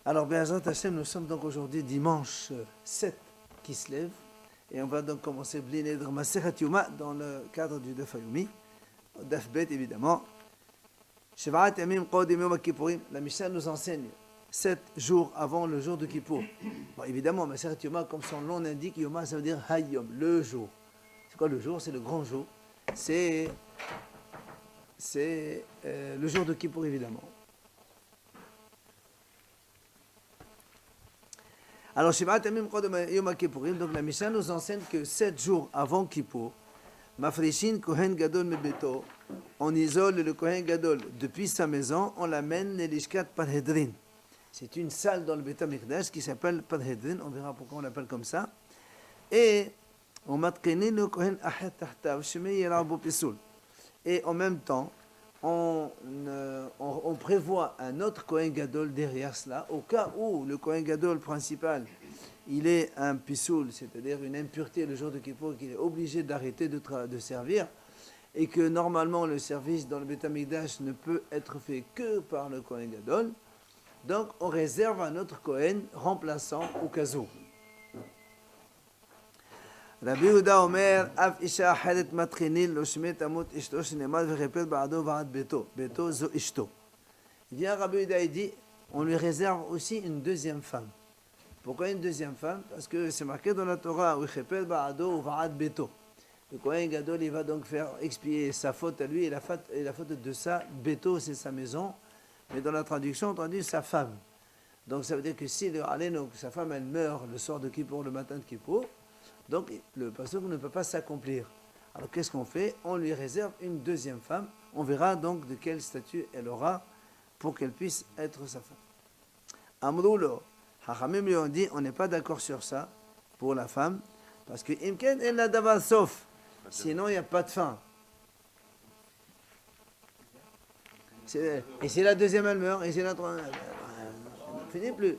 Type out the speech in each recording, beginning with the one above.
Alors, Be'ezrat Hashem, nous sommes donc aujourd'hui dimanche 7 qui se lève. Et on va donc commencer Bli Neder Masechet Yoma dans le cadre du Daf Yomi. Daf Bet évidemment. Sheva'at Yamim Qodim Yom Kippourim. La Mishnah nous enseigne 7 jours avant le jour de Kippour. Bon, évidemment, Masechet Yoma, comme son nom l'indique, Yoma ça veut dire Hayom, le jour. C'est quoi le jour? C'est le grand jour. C'est le jour de Kippour évidemment. Alors, donc la Mishnah nous enseigne que 7 jours avant Kippour, Mafrishin Kohen Gadol Mebeto, on isole le Kohen Gadol depuis sa maison, on l'amène l'Ishkat Parhedrin. C'est une salle dans le Beit HaMikdash qui s'appelle Parhedrin, on verra pourquoi on l'appelle comme ça. Et on matkeni le Kohen Ahet Tahtav Shemei Yerabu Pisul. Et en même temps, on prévoit un autre Kohen Gadol derrière cela, au cas où le Kohen Gadol principal, il est un pisoul, c'est-à-dire une impureté le jour de Kippour, qu'il est obligé d'arrêter de servir, et que normalement le service dans le Beit HaMikdash ne peut être fait que par le Kohen Gadol. Donc on réserve un autre Kohen remplaçant au cas où. Rabbi Yehuda Omer, Av Isha Achedet Matrinil, Loshmet Amut Ishto, Shenemad Verepet Ba'ado Va'ad Beto. Beto Zo Ishto. Il vient Rabbi Yehuda et dit, on lui réserve aussi une deuxième femme. Pourquoi une deuxième femme? Parce que c'est marqué dans la Torah, Verepet Ba'ado Va'ad Beto. Le Kohen Gadol, il va donc faire expier sa faute à lui et la faute de sa Beto, c'est sa maison. Mais dans la traduction, on traduit sa femme. Donc ça veut dire que si sa femme, elle meurt le soir de Kippour, le matin de Kippour, donc le pasuk ne peut pas s'accomplir. Alors qu'est-ce qu'on fait? On lui réserve une deuxième femme. On verra donc de quel statut elle aura pour qu'elle puisse être sa femme. Amroulo, Hachamim lui ont dit, on n'est pas d'accord sur ça pour la femme, parce que Imken elle n'a d'abord sauf, sinon il n'y a pas de fin. Et si la deuxième elle meurt, et si la troisième, on ne finit plus.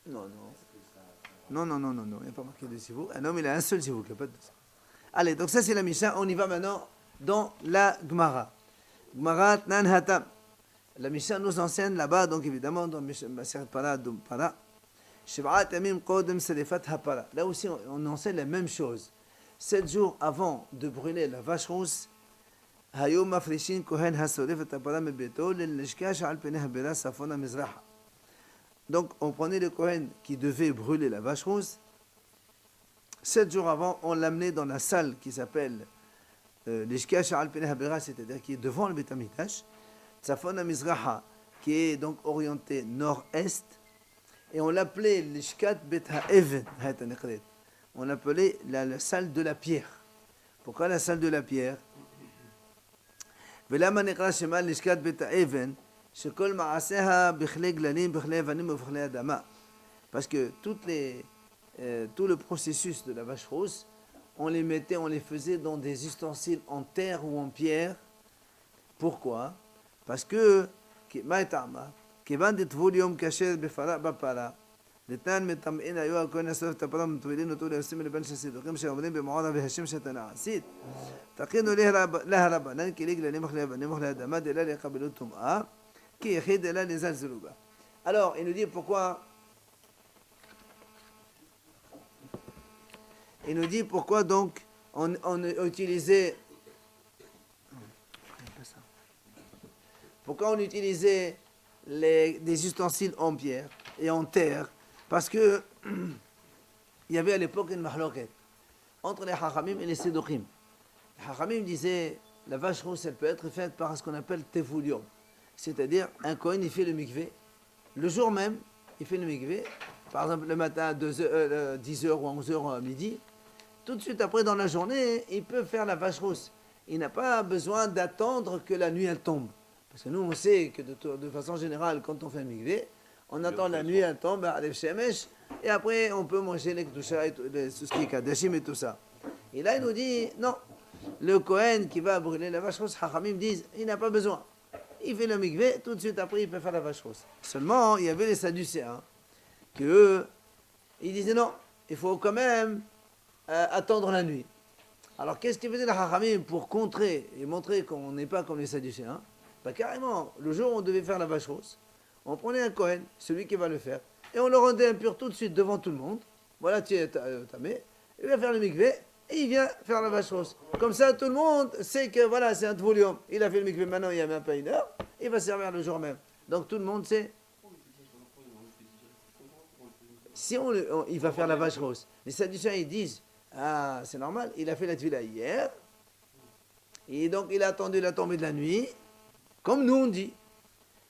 Non, il n'y a pas marqué de sivouk. Un homme, il a un seul sivouk, il n'y a pas de ça. Allez, donc ça c'est la Mishnah. On y va maintenant dans la Gemara. Gemara Tnan Hatam. La Mishnah nous enseigne là-bas, donc évidemment, dans Masechet Para, Dum Para. Sheva'at Yamim Kodem Selefat Hapara. Là aussi, on enseigne la même chose. 7 jours avant de brûler la vache rousse, Hayom Mafrishin Kohen Hasoref et Hapara Mebeto, l'Ishkash al Peneh Habera Safona Mizraha. Donc, on prenait le Kohen qui devait brûler la vache rousse. 7 jours avant, on l'amenait dans la salle qui s'appelle l'Ishkash al Peneh Habera, c'est-à-dire qui est devant le Beit HaMikdash. Safona Mizraha, qui est donc orienté nord-est. Et on l'appelait l'Ishkat Bet HaEven. On l'appelait la salle de la pierre. Pourquoi la salle de la pierre? Velama Nekra Shema l'Ishkat Bet HaEven. Parce que tout le processus de la vache rousse, on les faisait dans des ustensiles en terre ou en pierre. Pourquoi? Parce que alors, il nous dit pourquoi. Il nous dit pourquoi donc on utilisait. Pourquoi on utilisait des ustensiles en pierre et en terre? Parce que il y avait à l'époque une mahloket entre les Hachamim et les Sédochim. Les Hachamim disaient la vache rousse, elle peut être faite par ce qu'on appelle tevulium. C'est-à-dire, un Kohen, il fait le mikvé. Le jour même, il fait le mikvé. Par exemple, le matin à 10h ou 11h à midi. Tout de suite après, dans la journée, il peut faire la vache rousse. Il n'a pas besoin d'attendre que la nuit elle tombe. Parce que nous, on sait que de façon générale, quand on fait un mikvé, on attend la nuit elle tombe, à Shemesh, et après, on peut manger les kdusha, tout ce qui est kadashim et tout ça. Et là, il nous dit, non, le Kohen qui va brûler la vache rousse, Hachamim disent, il n'a pas besoin. Il fait le mikvé, tout de suite après, il peut faire la vache rousse. Seulement, il y avait les Sadducéens, que eux, ils disaient non, il faut quand même attendre la nuit. Alors qu'est-ce qu'ils faisaient les Chachamim pour contrer et montrer qu'on n'est pas comme les Sadducéens? Bah, carrément, le jour où on devait faire la vache rousse, on prenait un Kohen, celui qui va le faire, et on le rendait impur tout de suite devant tout le monde. Voilà, tu es tamé, il va faire le mikvé, et il vient faire la vache rousse. Comme ça, tout le monde sait que voilà, c'est un tvoulium. Il a fait le mikvé maintenant, il n'y a même pas une heure, il va servir le jour même. Donc tout le monde sait. Si il va faire la vache rousse, les Sadducéens ils disent, ah c'est normal, il a fait la tvila hier, et donc il a attendu la tombée de la nuit, comme nous on dit.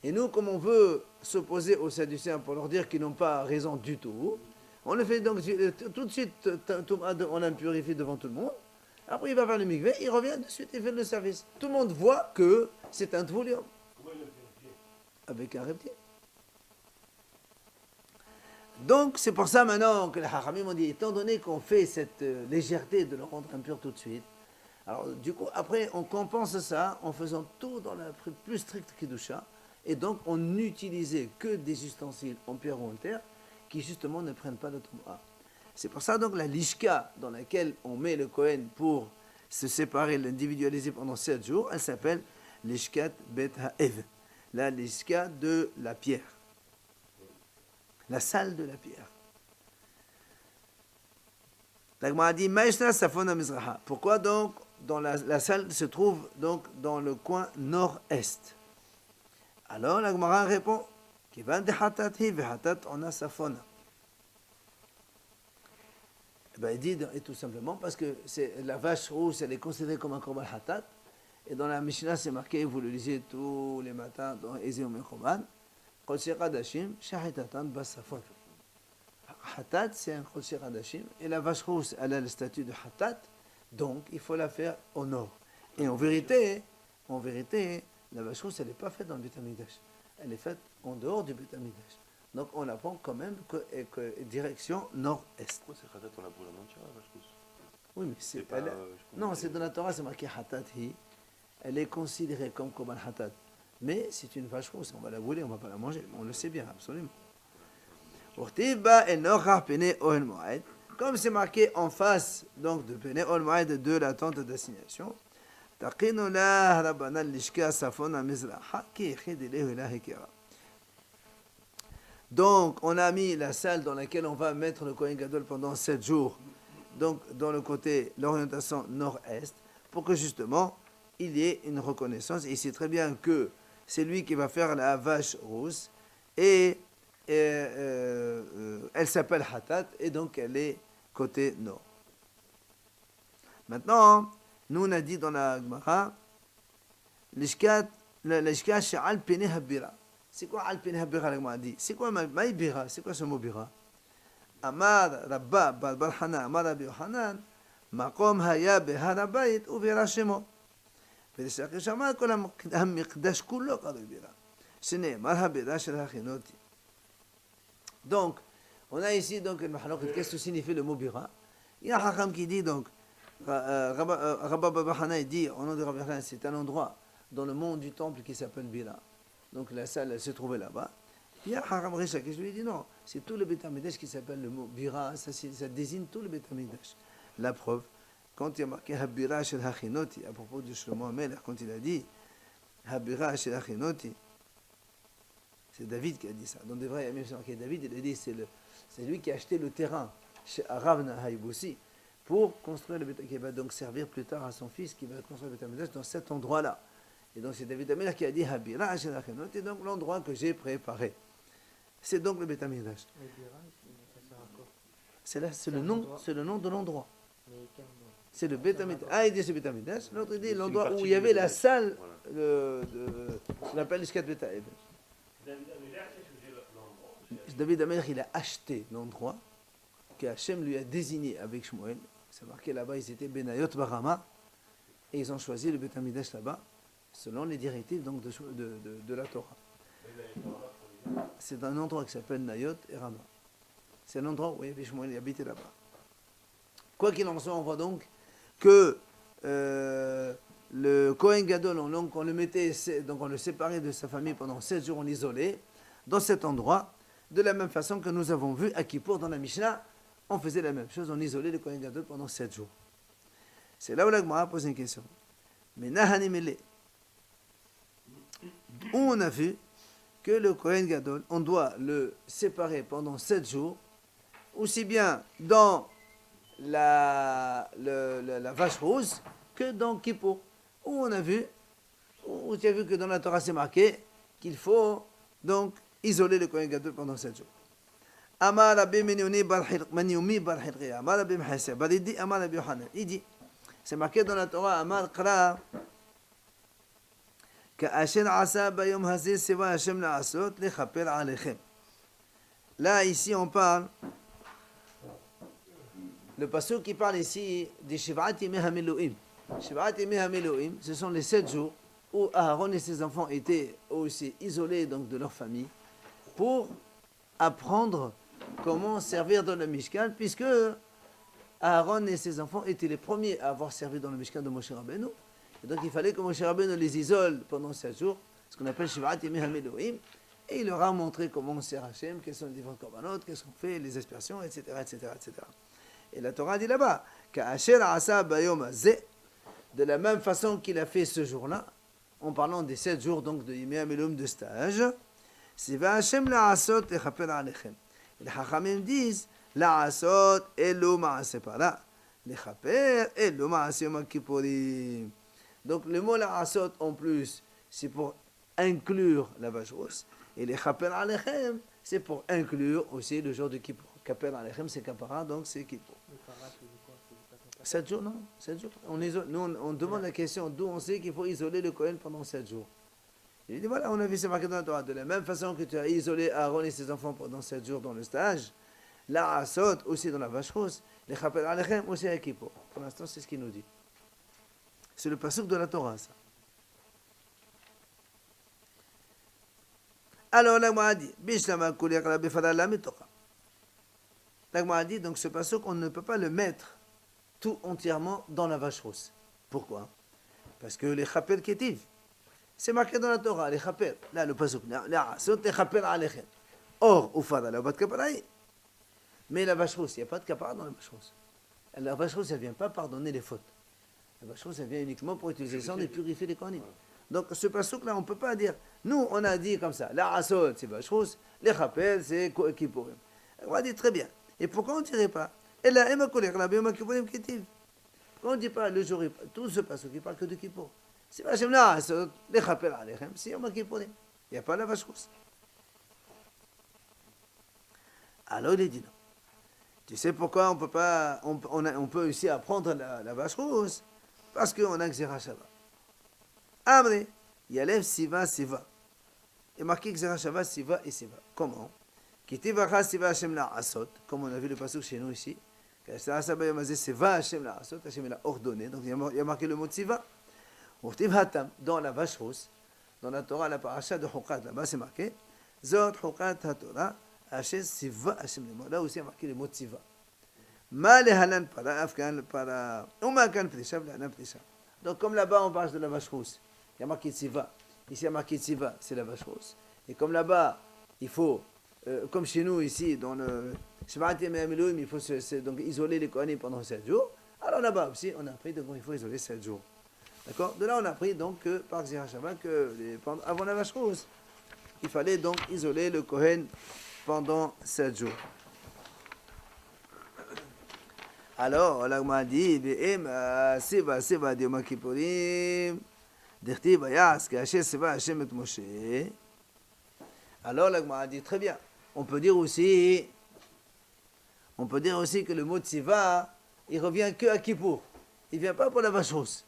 Et nous, comme on veut s'opposer aux Sadducéens pour leur dire qu'ils n'ont pas raison du tout, on le fait donc tout de suite, on l'a purifié devant tout le monde. Après, il va faire le mikvé, il revient de suite, il fait le service. Tout le monde voit que c'est un tvoulium. Avec un reptile. Donc, c'est pour ça maintenant que les Hachamim ont dit, étant donné qu'on fait cette légèreté de le rendre impur tout de suite, alors du coup, après, on compense ça en faisant tout dans la plus stricte Kedusha, et donc on n'utilisait que des ustensiles en pierre ou en terre qui justement ne prennent pas le Touma. C'est pour ça donc la lishka dans laquelle on met le Kohen pour se séparer, l'individualiser pendant 7 jours, elle s'appelle lishkat bet ha'ev, la lishka de la pierre, la salle de la pierre. L'Agma a dit Maïshna Safona Mizraha. Pourquoi donc dans la salle se trouve donc dans le coin nord-est? Alors l'Agmara répond Kivan de hatat hi vehatat ona safona. Il dit et tout simplement parce que la vache rousse elle est considérée comme un korban hatat, et dans la Mishnah c'est marqué, vous le lisez tous les matins dans Ezé Mechoban, Kol Shechadashim Shahitatan Basafon. Hatat c'est un Kol Shechadashim, et la vache rousse elle a le statut de hatat, donc il faut la faire au nord. Et en vérité, la vache rousse elle n'est pas faite dans le Beit HaMikdash, elle est faite en dehors du Beit HaMikdash. Donc on apprend quand même que direction nord-est. Pourquoi c'est Khatat, on la brûle en entière, la vache rousse? Oui, mais c'est pas. Non, c'est dans la Torah, c'est marqué Hatat hi. Elle est considérée comme Korban Hatat. Mais c'est une vache rousse, on va la brûler, on ne va pas la manger. On le sait bien, absolument. Comme c'est marqué en face donc de Pene Ol Moed de la tente d'assignation, Taqinola Rabbanan Lishka Safona Mizraha ki echid ilehu ilahi kira. Donc, on a mis la salle dans laquelle on va mettre le Kohen Gadol pendant 7 jours, donc dans le côté, l'orientation nord-est, pour que justement, il y ait une reconnaissance. Et il sait très bien que c'est lui qui va faire la vache rousse, et elle s'appelle Hatat, et donc elle est côté nord. Maintenant, nous on a dit dans la Gemara, l'ishkat she'al peneh habira. C'est quoi Al-Pene Habira, l'Agma dit? C'est quoi Maïbira? C'est quoi ce mot Bira? Amar Rabba Balbal-Hana, Amar Rabbi Yohanan, Makom Haya Beharabayit, Uvira Shemo. ולשחק שמה כל המקדש כולו קרוי בירה. שנאמר הבירה של הכינותי. Donc, on a ici donc une mahaloket. Qu'est-ce que signifie le mot bira? Il y a un hacham qui dit donc, Rabba Babahana dit, au nom de Rabbi Yohanan, c'est un endroit dans le monde du temple qui s'appelle bira. Donc la salle elle se trouvait là-bas. Il y a Haram Risha qui lui dit non, c'est tout le Beit HaMikdash qui s'appelle le mot bira, ça désigne tout le Beit HaMikdash. La preuve, quand il y a marqué Habira shel Hachinoti, à propos de Shlomo HaMelech, quand il a dit Habira shel Hachinoti, c'est David qui a dit ça. Dans des vrais amis, c'est marqué David, il a dit c'est lui qui a acheté le terrain chez Aravna Haïboussi pour construire le Beit HaMikdash, qui va donc servir plus tard à son fils qui va construire le Beit HaMikdash dans cet endroit-là. Et donc c'est David HaMelech qui a dit Habira shel Hachinoti, donc l'endroit que j'ai préparé. C'est donc le Beit HaMikdash. C'est le nom de l'endroit. C'est le Beit HaMikdash. Un il dit c'est Beit HaMikdash, l'autre il dit l'endroit où il y avait la salle, qu'on appelle l'Ishkat Beit HaEv. David HaMelech il a acheté l'endroit que Hachem lui a désigné avec Shmuel. C'est marqué là-bas, ils étaient Benayot Barama, et ils ont choisi le Beit HaMikdash là-bas, selon les directives donc de la Torah. C'est un endroit qui s'appelle Nayot et Rama. C'est l'endroit où Shmuel habitait là-bas. Quoi qu'il en soit, on voit donc que le Kohen Gadol, on le mettait, donc on le séparait de sa famille pendant 7 jours, on l'isolait dans cet endroit, de la même façon que nous avons vu à Kippour dans la Mishnah, on faisait la même chose, on isolait le Kohen Gadol pendant 7 jours. C'est là où la Gemara pose une question. Mais Nahanimele, où on a vu que le Kohen Gadol, on doit le séparer pendant 7 jours, aussi bien dans la vache rose que dans Kippour. Où on a vu, où tu as vu que dans la Torah c'est marqué qu'il faut donc isoler le Kohen Gadol pendant 7 jours. Amar Rabbi Menioumi bar Hilkiya, Amar Rabbi Mehesed, Baridi, Amar Rabbi Yohanan. Il dit, c'est marqué dans la Torah, Amar Kra, Ka'asher asa bayom hazeh seva Hashem la'asot lechaper alechem. Là, ici, on parle, le pasuk qui parle ici des Shivat Yemei HaMiluim. Shivat Yemei HaMiluim, ce sont les 7 jours où Aaron et ses enfants étaient aussi isolés donc, de leur famille pour apprendre comment servir dans le Mishkan, puisque Aaron et ses enfants étaient les premiers à avoir servi dans le Mishkan de Moshe Rabbeinu. Et donc il fallait que Moshe Rabbeinu les isole pendant 7 jours, ce qu'on appelle Shivat Yemei HaMiluim, et il leur a montré comment on sert Hachem, quels sont les différents korbanot, qu'est-ce qu'on fait, les aspersions, etc., etc., etc. Et la Torah dit là-bas, Ka'asher asa bayom hazeh, de la même façon qu'il a fait ce jour-là, en parlant des 7 jours donc de Yemei HaMiluim de stage, Seva Hashem la'asot lechaper alechem. Les Chachamim disent, la'asot elo ma'aseh para, lechaper elo ma'aseh yom kippurim. Donc le mot la'asot en plus, c'est pour inclure la vache rousse, et lechaper alechem, c'est pour inclure aussi le jour de Kippour. Kaper alechem, c'est kapara, donc c'est Kippour. 7 jours, non 7 jours. Nous, on demande la question d'où on sait qu'il faut isoler le Kohen pendant 7 jours. Il dit voilà, on a vu c'est marqué dans la Torah. De la même façon que tu as isolé Aaron et ses enfants pendant 7 jours dans le stage, la Asot aussi dans la vache rose, les Chaper Alechem aussi à Kippour. Pour l'instant, c'est ce qu'il nous dit. C'est le pasuk de la Torah, ça. Alors, la Gemara dit, Bishlama Kuliak la Befadala Mitocha. La Gemara dit, donc ce pasuk, on ne peut pas le mettre tout entièrement dans la vache rose. Pourquoi? Parce que les Chaper Ketiv, c'est marqué dans la Torah, les Chaper. Là, le pasuk, les Chaper Alechem. Or, Ufada, la bat Kaparaï. Mais la vache rousse, il n'y a pas de kapara dans la vache rousse. La vache rousse, elle ne vient pas pardonner les fautes. La vache rousse, elle vient uniquement pour utiliser le sang et purifier les kohanim. Donc, ce pasuk-là, on ne peut pas dire. Nous, on a dit comme ça. La asot, c'est vache rousse. Les Chaper, c'est Kippurim. On va dire très bien. Et pourquoi on ne dirait pas? Et là, Pourquoi on ne dit pas le jour, tout ce pasuk qui parle que de Kippour? C'est Hashem la asot, les Chaper alechem, c'est Yom Kippurim. Il n'y a pas la vache rousse. Alors, il est dit non. Tu sais pourquoi on peut pas, on peut aussi apprendre la vache rousse? Parce qu'on a Gzera Shava. Amré, Yalev Siva Siva. Il est marqué Gzera Shava, Siva et Siva. Comment? Kitivacha Siva Hashem la Asot, comme on a vu le passage chez nous ici. Siva Hashem la Asot, Hashem l'a ordonné. Donc il y a marqué le mot Siva. Urtiv Hatam, dans la vache rousse, dans la Torah, la paracha de Hukat, là-bas c'est marqué. Zot Hukat HaTorah. Siva Hashem. Là aussi, il y a marqué le mot Siva. Donc, comme là-bas, on parle de la vache rousse, il y a marqué Siva. Ici, il y a marqué Siva, c'est la vache rousse. Et comme là-bas, il faut, comme chez nous, ici, dans le Shivat Yemei HaMiluim, il faut donc isoler les kohanim pendant 7 jours. Alors là-bas aussi, on a appris qu'il faut isoler 7 jours. D'accord? De là, on a appris donc que par Gzera Shava, avant la vache rousse, il fallait donc isoler le kohen pendant 7 jours. Alors, la Gemara dit, Siva de Yom Kippurim, Dirti Bayas, Kacher Siva Hashem et Moshe. Alors, la Gemara dit, très bien. On peut dire aussi que le mot Siva, il revient que à Kippour. Il ne vient pas pour la vache rousse.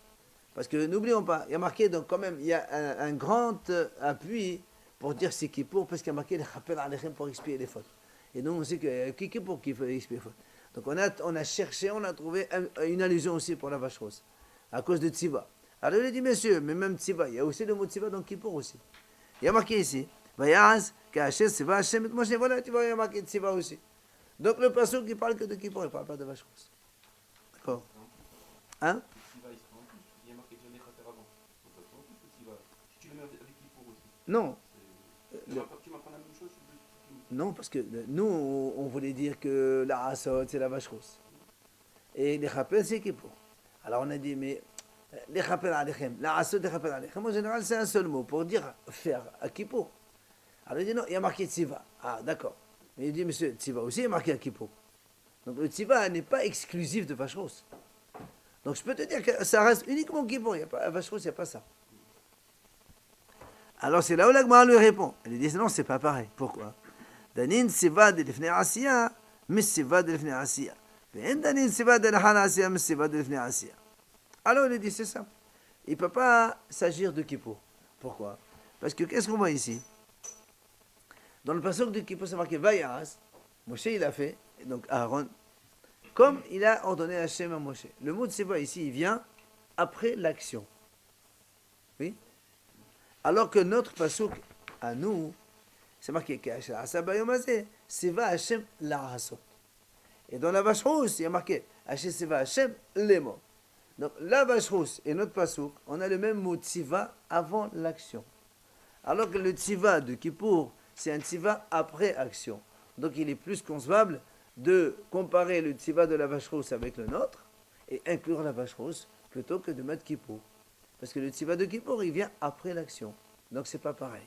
Parce que n'oublions pas, il y a marqué, donc quand même, il y a un grand appui pour dire c'est Kippour, parce qu'il y a marqué les Chaper Alechem pour expier les fautes. Et nous, on sait qu'il y a Kippour qui fait expier les fautes. Donc on a cherché, on a trouvé une allusion aussi pour la vache rose, à cause de Tziva. Alors il a dit, messieurs, mais même Tziva, il y a aussi le mot Tziva dans Kippour aussi. Il y a marqué ici, Vayaz, Ka'asher Tziva Hashem et Moshe. Voilà, tu vois, il y a marqué Tziva aussi. Donc le pasuk qui parle que de Kippour, il ne parle pas de vache rose. D'accord? Hein? Non. Tu m'apprends la même chose, Non, parce que nous, on voulait dire que la asot, c'est la vache rousse. Et les chapel, c'est Kippour. Alors on a dit, mais les chapel alechem, la asot, les chapel alechem, en général, c'est un seul mot pour dire faire à Kippour. Alors il dit, non, il y a marqué tziva. Ah, d'accord. Mais il dit, monsieur, tziva aussi est marqué à Kippour. Donc le tziva n'est pas exclusif de vache rousse. Donc je peux te dire que ça reste uniquement Kippour. Il y a pas, à vache rousse, il n'y a pas ça. Alors c'est là où la Gemara lui répond. Elle lui dit, non, c'est pas pareil. Pourquoi? Danin tziva de l'ifnei asiya, mais tziva de l'ifnei asiya. Danin tziva de l'achana asiya, mais tziva de l'ifnei asiya. Alors il lui dit, c'est ça. Il ne peut pas s'agir de Kippour. Pourquoi? Parce que qu'est-ce qu'on voit ici? Dans le passage de Kippour, c'est marqué Vayaras. Moshe, il a fait, et donc Aaron, comme il a ordonné Hachem à Moshe. Le mot de Tziva ici, il vient après l'action. Oui? Alors que notre pasuk à nous, c'est marqué Tziva Hachem la'asot. Et dans la vache rousse, il y a marqué Tziva Hachem lemo. Donc la vache rousse et notre pasuk, on a le même mot Tziva avant l'action. Alors que le Tziva de Kippour, c'est un tziva après action. Donc il est plus concevable de comparer le tziva de la vache rousse avec le nôtre et inclure la vache rousse plutôt que de mettre Kippour. Parce que le tziva de Kippour, il vient après l'action. Donc c'est pas pareil.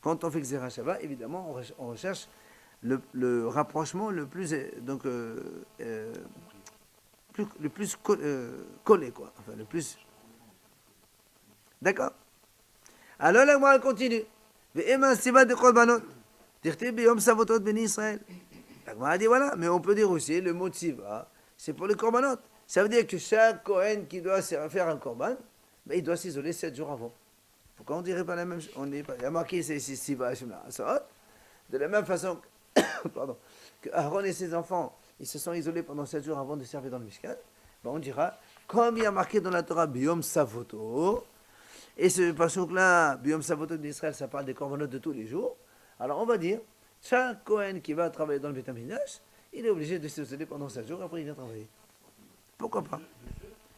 Quand on fait Xera Shava, évidemment, on recherche le rapprochement le plus, le plus collé, quoi. Enfin, le plus. D'accord? Alors la Gemara continue. La Gemara dit voilà, mais on peut dire aussi le mot tziva, c'est pour les korbanot. Ça veut dire que chaque Kohen qui doit faire un korban, il doit s'isoler 7 jours avant. Pourquoi on ne dirait pas la même chose? Il y a marqué ici tziva Hashem la'asot. De la même façon pardon, que Aaron et ses enfants, ils se sont isolés pendant 7 jours avant de servir dans le Mishkan, on dira, comme il y a marqué dans la Torah Biyom Savoto, et ce pasuk-là, Biyom Savotot d'Israël, ça parle des corbanotes de tous les jours. Alors on va dire, chaque Kohen qui va travailler dans le Beth Amikdash, il est obligé de s'isoler pendant 7 jours, après il vient travailler. Pourquoi pas?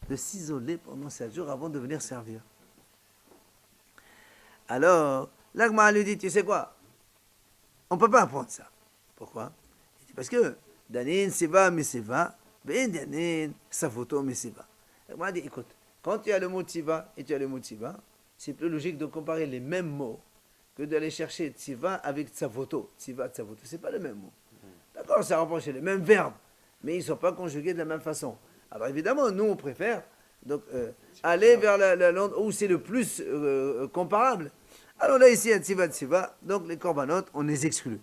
De s'isoler pendant 7 jours avant de venir servir. Alors, l'Agma lui dit, tu sais quoi? On ne peut pas apprendre ça. Pourquoi? Il dit, parce que, Danin, Seva, Meseva, Ben Danin, Savoto, Meseva. L'Agma dit, écoute, quand tu as le mot tziva et tu as le mot tziva, c'est plus logique de comparer les mêmes mots que d'aller chercher tziva avec tsavoto. Tziva, tsavoto, c'est pas le même mot. D'accord, ça rapproche les mêmes verbes, mais ils ne sont pas conjugués de la même façon. Alors évidemment, nous on préfère donc, aller vers la langue où c'est le plus comparable. Alors là, ici, il y a tziva, tziva, donc les corbanotes, on les exclut.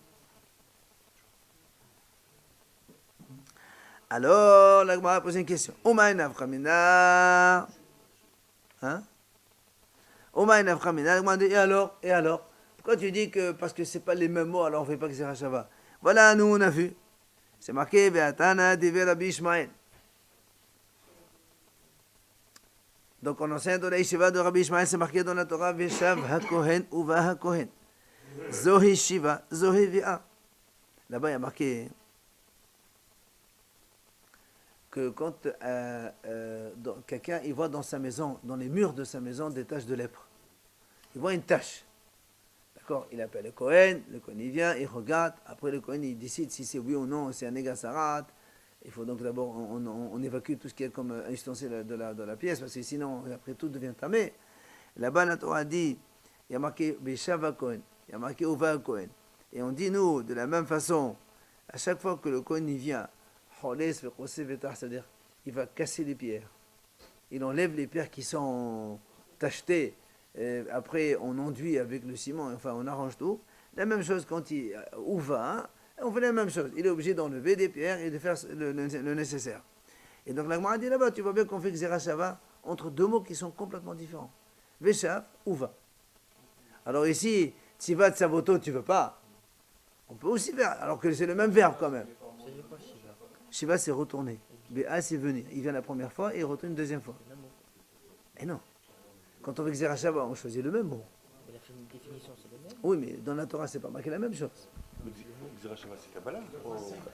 Alors, la Gemara pose une question. Omaïn Avramina. Hein? Omaïn Avramina. Et alors? Pourquoi tu dis que parce que ce n'est pas les mêmes mots, alors on ne fait pas que c'est Rachava? Voilà, nous on a vu. C'est marqué Be'atana Divrei Rabbi Ishmael. Donc on enseigne dans la Yeshiva de Rabbi Ishmael, c'est marqué dans la Torah Veshav HaKohen Uva HaKohen. Zohi Shiva, Zohi Vi'a. Là-bas il y a marqué que quand quelqu'un il voit dans sa maison, dans les murs de sa maison, des taches de lèpre. Il voit une tache. D'accord? Il appelle le Kohen il vient, il regarde, après le Kohen il décide si c'est oui ou non, c'est un négasarat. Il faut donc d'abord, on évacue tout ce qui est comme ustensile de la pièce, parce que sinon, après tout devient tamé. Là-bas, la Torah dit, il y a marqué Beshava Kohen, il y a marqué Ova Kohen. Et on dit, nous, de la même façon, à chaque fois que le Kohen il vient, c'est-à-dire, il va casser les pierres. Il enlève les pierres qui sont tachetées. Après, on enduit avec le ciment, enfin, on arrange tout. La même chose quand il va, on fait la même chose. Il est obligé d'enlever des pierres et de faire le nécessaire. Et donc, la Gemara dit là-bas, tu vois bien qu'on fait Xera Shava entre deux mots qui sont complètement différents. Veshav, Uva. Alors ici, Tziva, Tsavoto, tu ne veux pas. On peut aussi faire, alors que c'est le même verbe quand même. Shiva, c'est retourner. Béa, c'est venir. Il vient la première fois et il retourne une deuxième fois. Et non. Quand on fait Xera Shava, on choisit le même mot. Mais la définition, c'est le même. Oui, mais dans la Torah, c'est pas marqué la même chose. Xera Shava, c'est Kabbalah.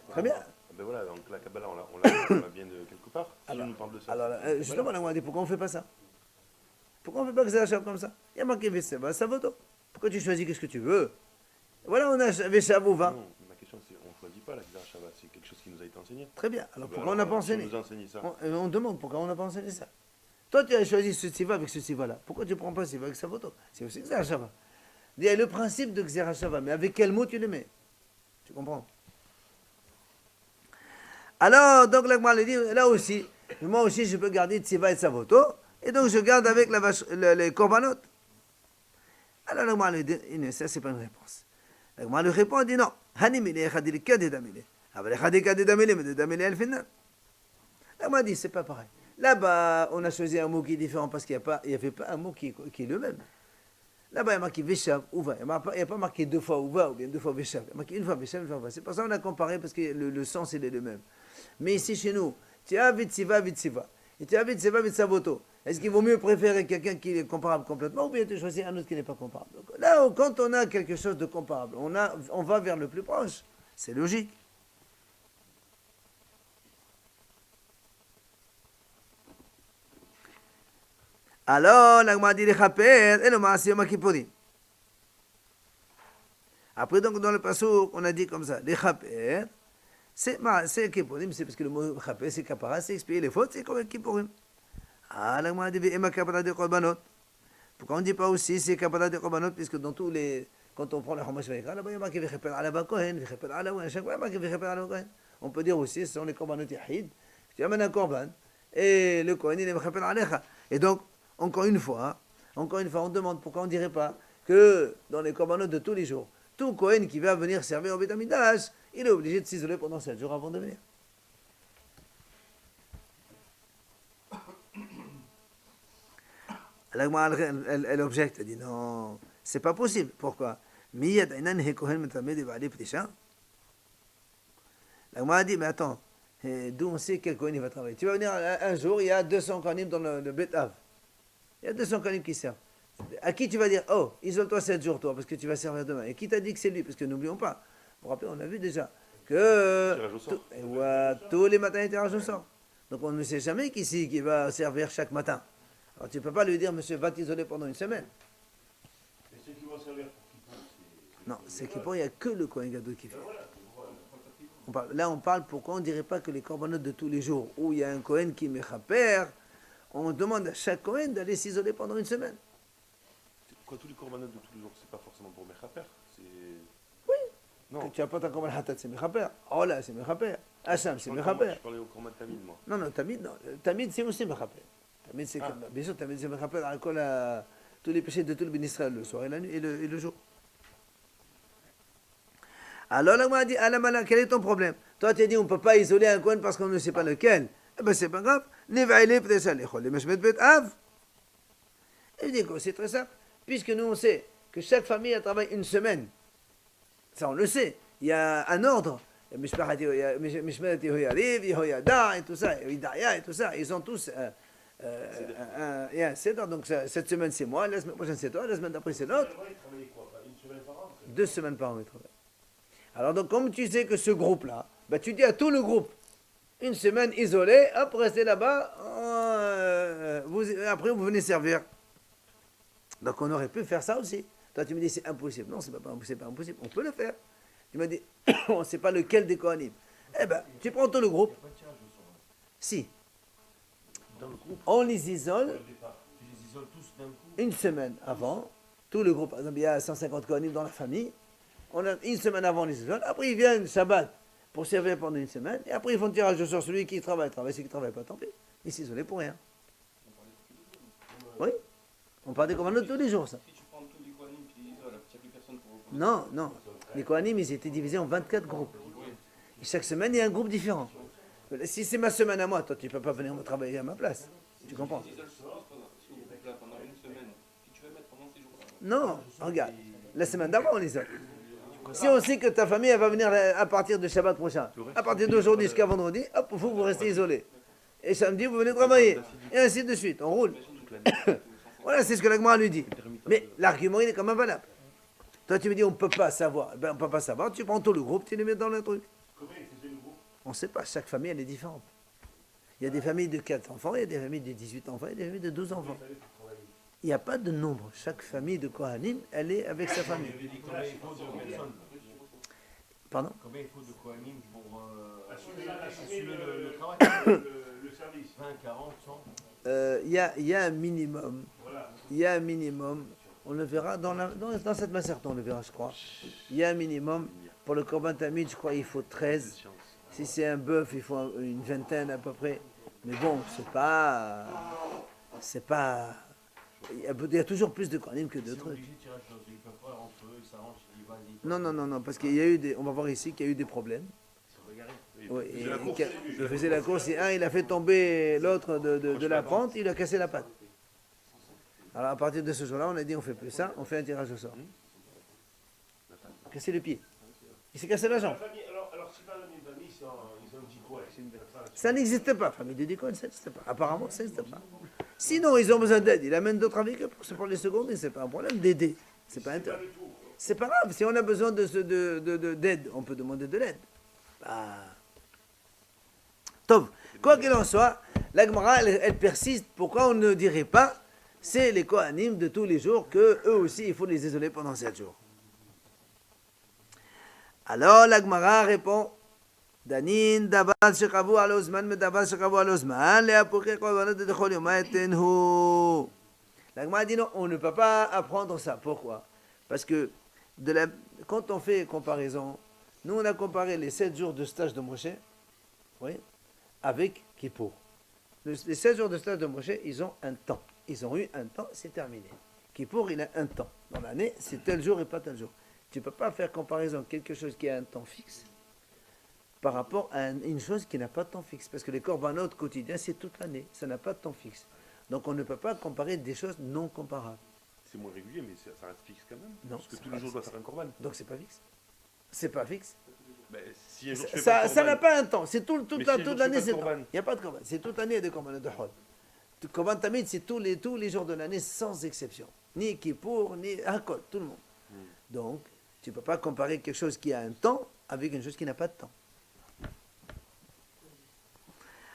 Très bien. Ben voilà, donc la Kabbalah, on la vient de quelque part. Si Alors, on nous parle de ça. alors justement, on a dit pourquoi on ne fait pas ça? Pourquoi on ne fait pas Xera Shava comme ça? Il y a marqué Veseva, Savoto. Pourquoi tu choisis qu'est-ce que tu veux? Voilà, on a Veshav Uva. enseigné. Très bien. Alors Ben pourquoi on n'a pas si enseigné? vous enseignez ça. On demande pourquoi on n'a pas enseigné ça. Toi, tu as choisi ce tziva avec ce tziva-là. Pourquoi tu ne prends pas ce tziva avec sa photo? C'est aussi Xerashava. Il y a le principe de Xerashava, mais avec quel mot tu le mets? Tu comprends? Alors, donc là, moi, dit, là aussi, moi aussi, je peux garder tziva et sa photo, et donc je garde avec la vache, les korbanot. Alors, là, moi, dit, ça, c'est pas une réponse. Là, moi, lui répond, il dit non. Hanimile, khadil kadidamile. Avec khadil kadidamile, mais damile al final. Là, moi, dit, c'est pas pareil. Là-bas, on a choisi un mot qui est différent parce qu'il n'y avait pas un mot qui est le même. Là-bas, il y a marqué Veshav, Uva. Il n'y a pas marqué deux fois Uva ou bien deux fois Veshav. Il y a marqué une fois Veshav, une fois Uva. C'est pour ça qu'on a comparé parce que le sens, il est le même. Mais ici, chez nous, tu as Vitsiva, Vitsiva. Et tu as Vitsiva, Vitsavoto. Est-ce qu'il vaut mieux préférer quelqu'un qui est comparable complètement ou bien tu choisis un autre qui n'est pas comparable? Donc, là, quand on a quelque chose de comparable, on va vers le plus proche. C'est logique. Alors, l'agma dit les chaper et le maasiyom akipurim. Après, donc, dans le passouk, on a dit comme ça, les chaper, c'est kipurim, c'est parce que le mot chaper, c'est kapara, c'est expier les fautes, c'est comme kipurim. Ah, l'agma dit, ema kapara de korbanot. Pourquoi on ne dit pas aussi, c'est kapara de korbanot, puisque dans tous les, quand on prend le Chumash Vayikra, là-bas, il y a marqué v'cheper ala bakohen, v'cheper ala wa, à chaque fois, il y a marqué v'cheper ala kohen. On peut dire aussi, ce sont les korbanot yahid, tu amènes un korban, et le kohen, il est v'cheper alecha. Et donc, encore une fois, on demande pourquoi on ne dirait pas que dans les korbanot de tous les jours, tout Kohen qui va venir servir au Beit Hamidash, il est obligé de s'isoler pendant 7 jours avant de venir. Elle objecte, elle dit non, c'est pas possible. Pourquoi? La a dit, mais attends, d'où on sait quel Kohen il va travailler? Tu vas venir un jour, il y a 200 Kohanim dans le Beit Av. Il y a 200 Kohanim qui servent. À qui tu vas dire, oh, isole-toi 7 jours, toi, parce que tu vas servir demain. Et qui t'a dit que c'est lui? Parce que n'oublions pas, vous vous rappelez, on a vu déjà que tous les matins, il tirage au sort. Donc on ne sait jamais qui va servir chaque matin. Alors tu ne peux pas lui dire, monsieur, va t'isoler pendant une semaine. Et ceux qui vont servir pour Kippour, non, c'est Kippour, il n'y a que le Kohen Gadol qui fait. Là, on parle, pourquoi on ne dirait pas que les corbanotes de tous les jours, où il y a un Kohen qui met chaper, on demande à chaque Kohen d'aller s'isoler pendant une semaine. Quoi, tous les corbanotes de tous les jours, c'est pas forcément pour Mechaper, c'est... Oui. Non. Que tu n'as pas ta korban hatat, c'est mechaper. Oh là, c'est mechaper. Hacham, c'est mechaper. Je parlais au korban Tamid, moi. Non, Tamid, non. Tamid, c'est aussi mechaper. Tamid, c'est comme... Bien sûr, Tamid, c'est mechaper à tous les péchés de tout le béni Israël, le soir et la nuit et le jour. Alors là, moi, dit, Alamala, quel est ton problème? Toi, tu as dit, on ne peut pas isoler un Kohen parce qu'on ne sait pas lequel. Eh bien, c'est pas grave. Nevaïle, peut-être ça, les meshmet bet av. Et je dis, c'est très simple. Puisque nous, on sait que chaque famille a travaillé une semaine. Ça, on le sait. Il y a un ordre. Il y a Mishmelet Yehoyariv, Yehoyada et tout ça, Yehoyadaya et tout ça. Ils ont tous il y a un cédre. Donc, cette semaine, c'est moi. La semaine prochaine, c'est toi. La semaine d'après, c'est l'autre. ils travaillaient quoi? Une semaine par an? 2 semaines par an, ils travaillent. Alors, donc, comme tu sais que ce groupe-là, bah, tu dis à tout le groupe, une semaine isolée, hop, restez là-bas, après vous venez servir. Donc, on aurait pu faire ça aussi. Toi, tu me dis, c'est impossible. Non, c'est pas impossible. On peut le faire. Tu m'as dit, on ne sait pas lequel des Kohanim. Eh bien, tu prends tout le groupe. Si. Dans le groupe. On les isole Tu les isoles tous d'un coup. une semaine avant. Tout le groupe, par exemple, il y a 150 Kohanim dans la famille. On a une semaine avant, on les isole. Après, ils viennent Shabbat pour servir pendant une semaine. Et après, ils font le tirage sur celui qui travaille. Celui qui ne travaille pas, tant pis. Ils s'isolent pour rien. Oui. On parle des commandos tous les jours, ça. Si tu prends tous les Kohanim qui isolent, il n'y a plus personne pour... Non. Les Kohanim, ils étaient divisés en 24 groupes. Et chaque semaine, il y a un groupe différent. Si c'est ma semaine à moi, toi, tu ne peux pas venir me travailler à ma place. Tu comprends? Ils isolent ce groupe là pendant une semaine. Qui tu veux mettre pendant ces jours-là? Non, regarde. La semaine d'avant, on isole. Si on sait que ta famille, elle va venir à partir de Shabbat prochain, à partir d'aujourd'hui jusqu'à vendredi, hop, vous restez isolés. Et samedi, vous venez travailler. Et ainsi de suite. On roule. Voilà, c'est ce que l'Agma lui dit. Mais l'argument, il est quand même valable. Toi, tu me dis, on ne peut pas savoir. Ben, on ne peut pas savoir. Tu prends tout le groupe, tu les mets dans le truc. Combien ils faisaient le groupe? On ne sait pas. Chaque famille, elle est différente. Il y a des familles de 4 enfants, il y a des familles de 18 enfants, il y a des familles de 12 enfants. Il n'y a pas de nombre. Chaque famille de Kohanim, elle est avec sa famille. Pardon? Combien il faut de Kohanim pour assurer le travail le service 20, 40, 100. Il y a un minimum. Voilà. Il y a un minimum. On le verra dans cette macerte, on le verra, je crois. Il y a un minimum. Pour le Korban Tamid, je crois il faut 13. Si c'est un bœuf, il faut une vingtaine à peu près. Mais bon, c'est pas. Il y a toujours plus de Kohanim que de trucs. Ils peuvent pas entre eux, ils s'arrangent, ils disent vas-y. Non, parce qu'il y a eu des. On va voir ici qu'il y a eu des problèmes. Oui, il faisait la course et il a fait tomber l'autre de la pente, il a cassé la patte. Alors à partir de ce jour-là, on a dit on fait plus ça, on fait un tirage au sort. Casser le pied. Il s'est cassé la jambe. Alors si dans la même famille, ils ont dit quoi? Ça n'existe pas, famille de Dicon, ça n'existe pas. Apparemment, ça n'existe pas. Sinon, ils ont besoin d'aide. Il amène d'autres avec eux pour les secondes, c'est pas un problème d'aider. C'est pas intérêt. C'est pas grave, si on a besoin d'aide, on peut demander de l'aide. Bah. Tov, quoi qu'il en soit, la Gemara, elle persiste. Pourquoi on ne dirait pas, c'est les Kohanim de tous les jours, que eux aussi, il faut les isoler pendant 7 jours. Alors la Gemara répond, Danin davar shekavu al ozman me davar shekavu al ozman leapuche korbanot de chol yoma etenhu. La Gemara dit non, on ne peut pas apprendre ça. Pourquoi? Parce que quand on fait comparaison, nous on a comparé les 7 jours de stage de Moshe, oui, avec Kippour. Les 7 jours de stage de Moshe, ils ont un temps. Ils ont eu un temps, c'est terminé. Kippour, il a un temps. Dans l'année, c'est tel jour et pas tel jour. Tu ne peux pas faire comparaison quelque chose qui a un temps fixe par rapport à une chose qui n'a pas de temps fixe. Parce que les corbanotes quotidiens, c'est toute l'année. Ça n'a pas de temps fixe. Donc on ne peut pas comparer des choses non comparables. C'est moins régulier, mais ça reste fixe quand même. Non, parce que tous les jours, doit faire un korban. Donc c'est pas fixe. C'est pas fixe. Ben, si un jour, je fais pas de Ça n'a korban, pas un temps. C'est toute Mais si un jour, toute je fais l'année. pas de C'est korban. il n'y a pas de korban. C'est toute l'année de korban de hol. Korban tamid, c'est tous les jours de l'année sans exception. Ni Kippour, ni Hakol, tout le monde. Donc, tu ne peux pas comparer quelque chose qui a un temps avec une chose qui n'a pas de temps.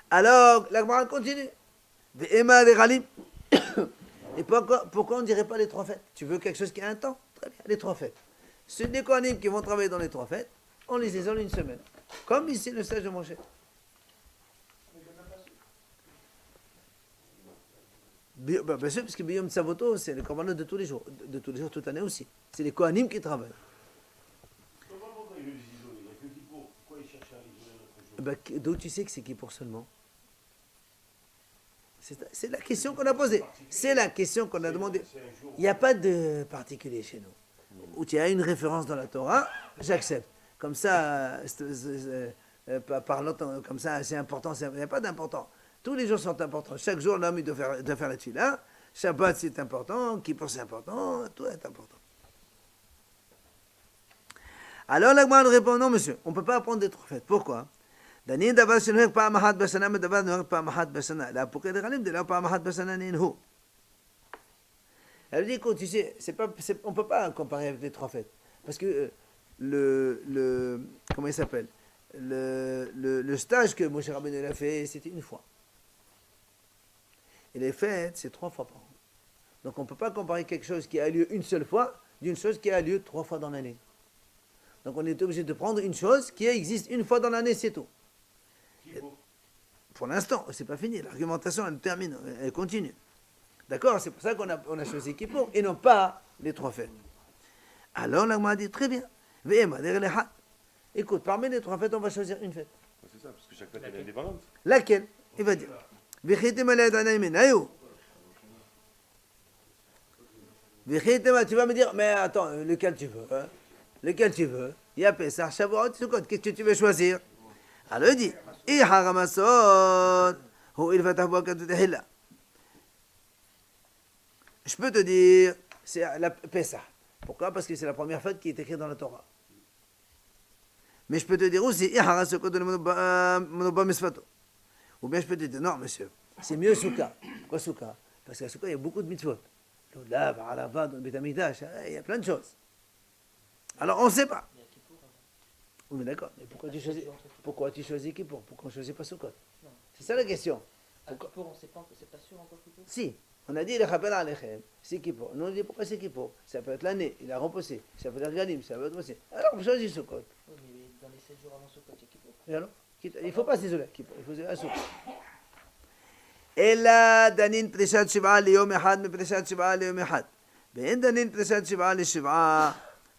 Alors, la Gemara continue. Ve'ema ve'chalim. Et pourquoi on ne dirait pas les 3 fêtes? Tu veux quelque chose qui a un temps? Très bien, les 3 fêtes. Ceux des Kohanim qui vont travailler dans les 3 fêtes, on les isole une semaine. Comme ici le stage de Moshe. Bien sûr, parce que Biyom Tsavoto, c'est le korbanot de tous les jours, toute l'année aussi. C'est les Kohanim qui travaillent. Pourquoi ils veulent les isoler? Il n'y a que Kippour. Pourquoi ils cherchent à isoler notre jour? D'où tu sais que c'est qui pour seulement? C'est la question qu'on a posée. C'est la question qu'on a demandé. Il n'y a pas de particulier chez nous. Où tu as une référence dans la Torah, j'accepte. Comme ça, parlant comme ça, c'est important. Il n'y a pas d'important. Tous les jours sont importants. Chaque jour, l'homme il doit faire la tefila. Shabbat, c'est important. Kippour, c'est important. Tout est important. Alors, la Gemara répond, non, monsieur, on ne peut pas apprendre des 3 fêtes. Pourquoi? דנין דבר שנוהג פעם אחת בשנה מדבר נוהג פעם אחת בשנה. להפוקי דחלים דלא פעם אחת בשנה ננהו. Elle dit, écoute, tu sais, on ne peut pas comparer avec les 3 fêtes. Parce que comment il s'appelle? Le stage que Moshe Rabbeinu a fait, c'était une fois. Et les fêtes, c'est 3 fois par an. Donc on ne peut pas comparer quelque chose qui a lieu une seule fois d'une chose qui a lieu 3 fois dans l'année. Donc on est obligé de prendre une chose qui existe une fois dans l'année, c'est tout. Pour l'instant, c'est pas fini. L'argumentation, elle termine, elle continue. D'accord? C'est pour ça qu'on a choisi Kippour et non pas les 3 fêtes. Alors, la Gemara dit très bien. Écoute, parmi les 3 fêtes, on va choisir une fête. C'est ça, parce que chaque fête elle est indépendante. Laquelle? Il va dire. Tu vas me dire, mais attends, lequel tu veux? Hein? Lequel tu veux? Il y a Pessah, Shavuot, Sukkot. Qu'est-ce que tu veux choisir? Alors il dit, je peux te dire, c'est la Pessah. Pourquoi? Parce que c'est la première fête qui est écrite dans la Torah. Mais je peux te dire aussi, ou bien je peux te dire, non monsieur, c'est mieux Souka. Pourquoi Souka? Parce qu'à Souka, il y a beaucoup de mitzvot. L'Odav, Arava, dans le Beth Amikdash, il y a plein de choses. Alors on ne sait pas. Oui, mais d'accord, mais pourquoi tu choisis Kippour? Pourquoi on ne choisit pas Sukkot? C'est ça la question. Kippour, c'est pas sûr encore Kippour? Si, on a dit le Chapel Alechem, c'est Kippour. Nous on dit pourquoi c'est Kippour? Ça peut être l'année, il a repoussé. Ça peut être Galim, ça peut être aussi. Alors on choisit Sukkot. Oui, mais 7 jours avant Sukkot, c'est Kippour. Et alors il ne faut pas s'isoler. Il faut s'isoler à Sukkot. אלא דנין פרישת שבעה ליום אחד מפרישת שבעה ליום אחד. ואין דנין פרישת שבעה לשבעה